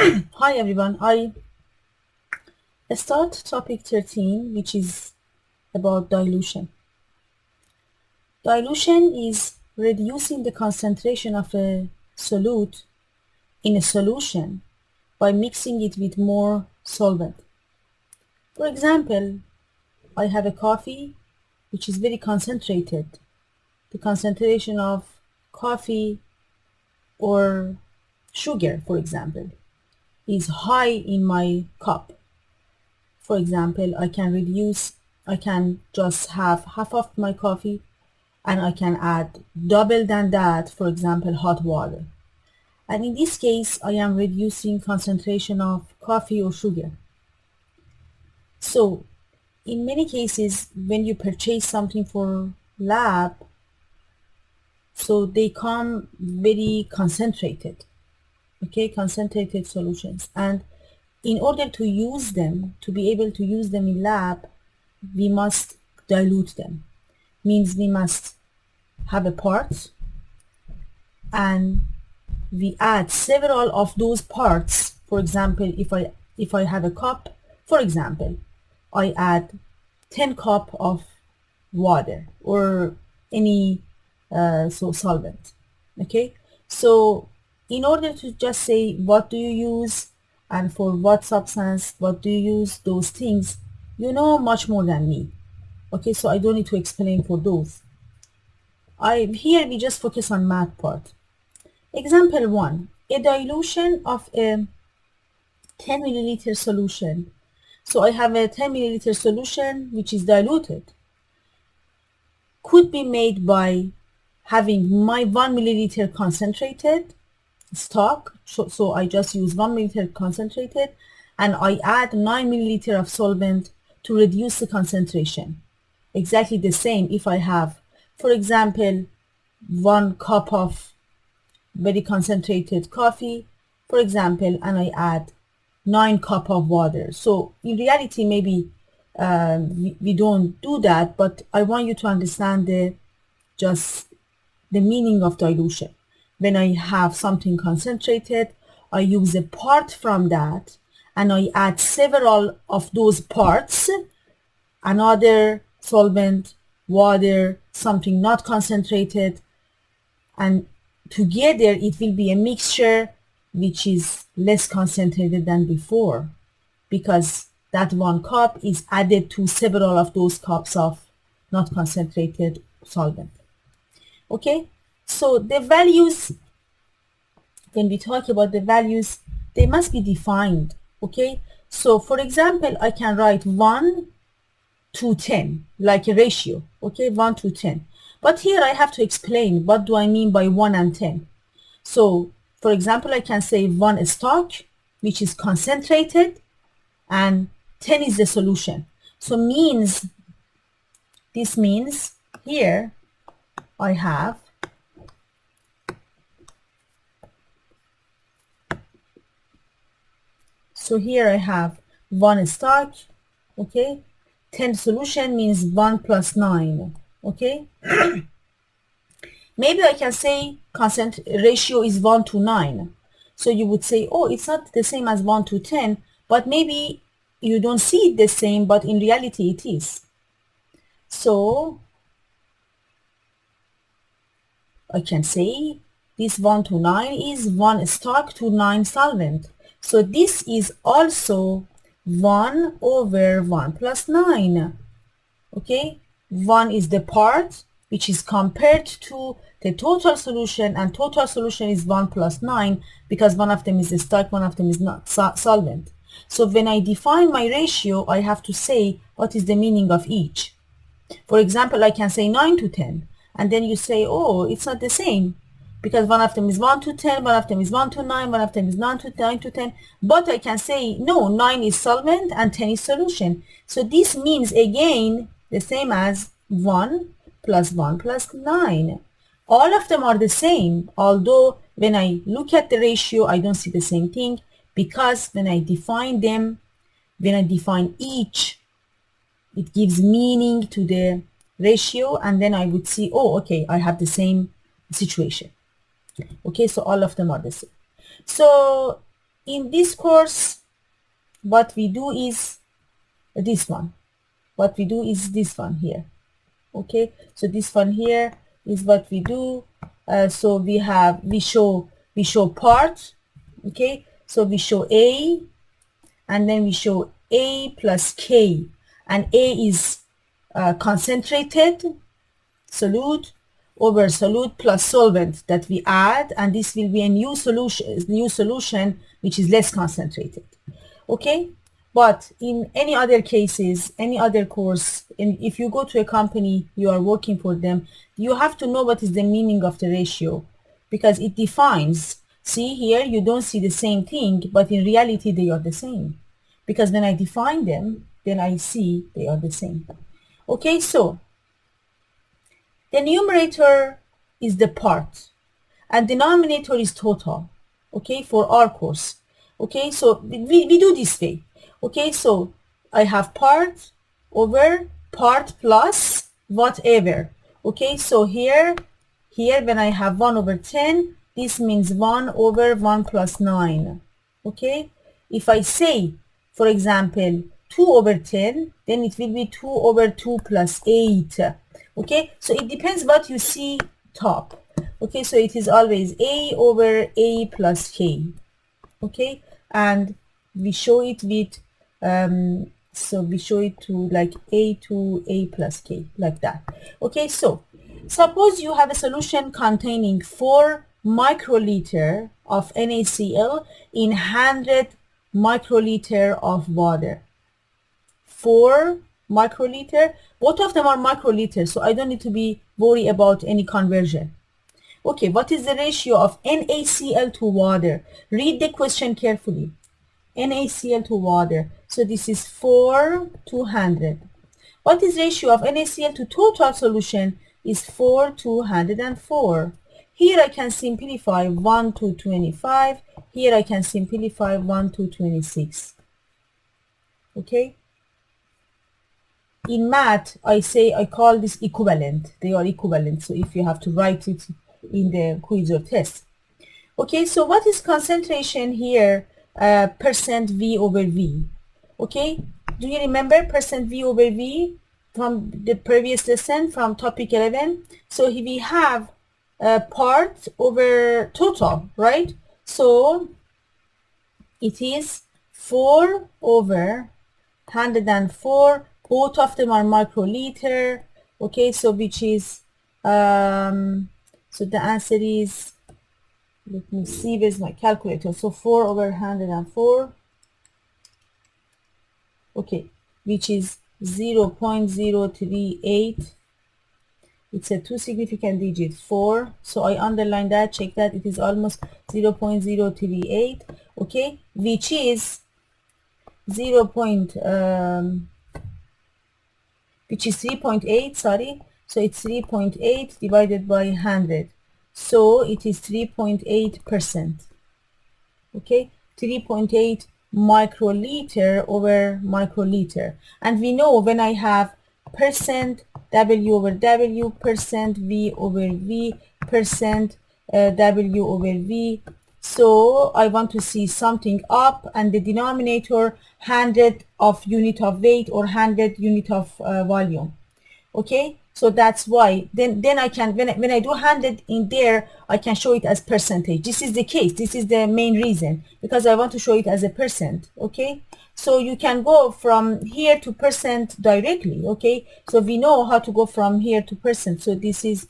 Hi everyone, I start topic 13, which is about dilution. Dilution is reducing the concentration of a solute in a solution by mixing it with more solvent. For example, I have a coffee which is very concentrated. The concentration of coffee or sugar, for example, is high in my cup. For example, I can just have half of my coffee and I can add double than that, for example, hot water. And in this case, I am reducing concentration of coffee or sugar. So in many cases, when you purchase something for lab, so they come very concentrated, okay, concentrated solutions. And in order to use them, to be able to use them in lab, we must dilute them. Means we must have a part and we add several of those parts. For example, if I have a cup, for example, I add 10 cup of water or any solvent. Okay, so in order to just say what do you use and for what substance, what do you use, those things, you know much more than me. Okay, so I don't need to explain for those. Here we just focus on math part. Example 1, a dilution of a 10 milliliter solution. So I have a 10 milliliter solution which is diluted. Could be made by having my 1 milliliter concentrated stock. So I just use 1 milliliter concentrated and I add 9 milliliter of solvent to reduce the concentration. Exactly the same if I have, for example, 1 cup of very concentrated coffee, for example, and I add 9 cup of water. So in reality, maybe we don't do that, but I want you to understand just the meaning of dilution. When I have something concentrated, I use a part from that and I add several of those parts, another solvent, water, something not concentrated, and together it will be a mixture which is less concentrated than before because that 1 cup is added to several of those cups of not concentrated solvent. Okay, so the values, when we talk about the values, they must be defined. Okay, so for example, I can write 1 to 10 like a ratio. Okay, 1 to 10. But here I have to explain what do I mean by 1 and 10. So for example, I can say 1 stock, which is concentrated, and 10 is the solution. So this means here I have here I have 1 stock, okay, 10 solution means 1 plus 9, okay. Maybe I can say ratio is 1 to 9. So you would say, oh, it's not the same as 1 to 10, but maybe you don't see it the same, but in reality it is. So I can say this 1 to 9 is 1 stock to 9 solvent. So this is also 1 over 1 plus 9. Okay, 1 is the part which is compared to the total solution, and total solution is 1 plus 9 because one of them is a stock, one of them is not solvent. So when I define my ratio, I have to say what is the meaning of each. For example, I can say 9 to 10, and then you say, oh, it's not the same because one of them is 1 to 10, one of them is 1 to 9, one of them is 9 to 10. But I can say, no, 9 is solvent and 10 is solution. So this means, again, the same as 1 plus 1 plus 9. All of them are the same, although when I look at the ratio, I don't see the same thing because when I define them, when I define each, it gives meaning to the ratio, and then I would see, oh, okay, I have the same situation. Okay, so all of them are the same. So in this course, what we do is this one. What we do is this one here. Okay, so this one here is what we do. So we show part. Okay, so we show A, and then we show A plus K, and A is concentrated solute over solute plus solvent that we add, and this will be a new solution which is less concentrated. Okay, but in any other cases, any other course, and if you go to a company, you are working for them, you have to know what is the meaning of the ratio, because it defines. See here, you don't see the same thing, but in reality they are the same, because when I define them, then I see they are the same. Okay, so the numerator is the part and denominator is total. Okay, for our course. Okay, so we do this way. Okay, so I have part over part plus whatever. Okay, so here when I have 1 over 10, this means 1 over 1 plus 9. Okay, if I say, for example, 2 over 10, then it will be 2 over 2 plus 8. Okay, so it depends what you see top. Okay, so it is always A over A plus K. Okay, and we show it with so we show it to like A to A plus K, like that. Okay, so suppose you have a solution containing 4 microliter of NaCl in 100 microliter of water. 4 microliter, both of them are microliter, so I don't need to be worried about any conversion. Okay, what is the ratio of NaCl to water? Read the question carefully. NaCl to water. So this is 4 to 100. What is ratio of NaCl to total solution? Is 4 to 104. Here I can simplify 1 to 25. Here I can simplify 1 to 26. Okay? In math, I call this equivalent. They are equivalent. So if you have to write it in the quiz or test. Okay, so what is concentration here? Percent V over V. Okay, do you remember percent V over V from the previous lesson from topic 11? So here we have part over total, right? So it is 4 over 104. Both of them are microliter. Okay, so which is so the answer is, let me see, where's my calculator? So 4 over 104. Okay, which is 0.038. It's a 2 significant digit, 4. So I underline that, check that. It is almost 0.038. Okay, which is 3.8, sorry. So it's 3.8 divided by 100. So it is 3.8%. Okay, 3.8 microliter over microliter. And we know when I have percent W over W, percent V over V, percent W over V. So I want to see something up, and the denominator 100 of unit of weight or 100 unit of volume. Okay, so that's why then I can, when I do 100 in there, I can show it as percentage. This is the case, this is the main reason, because I want to show it as a percent. Okay, so you can go from here to percent directly. Okay, so we know how to go from here to percent. So this is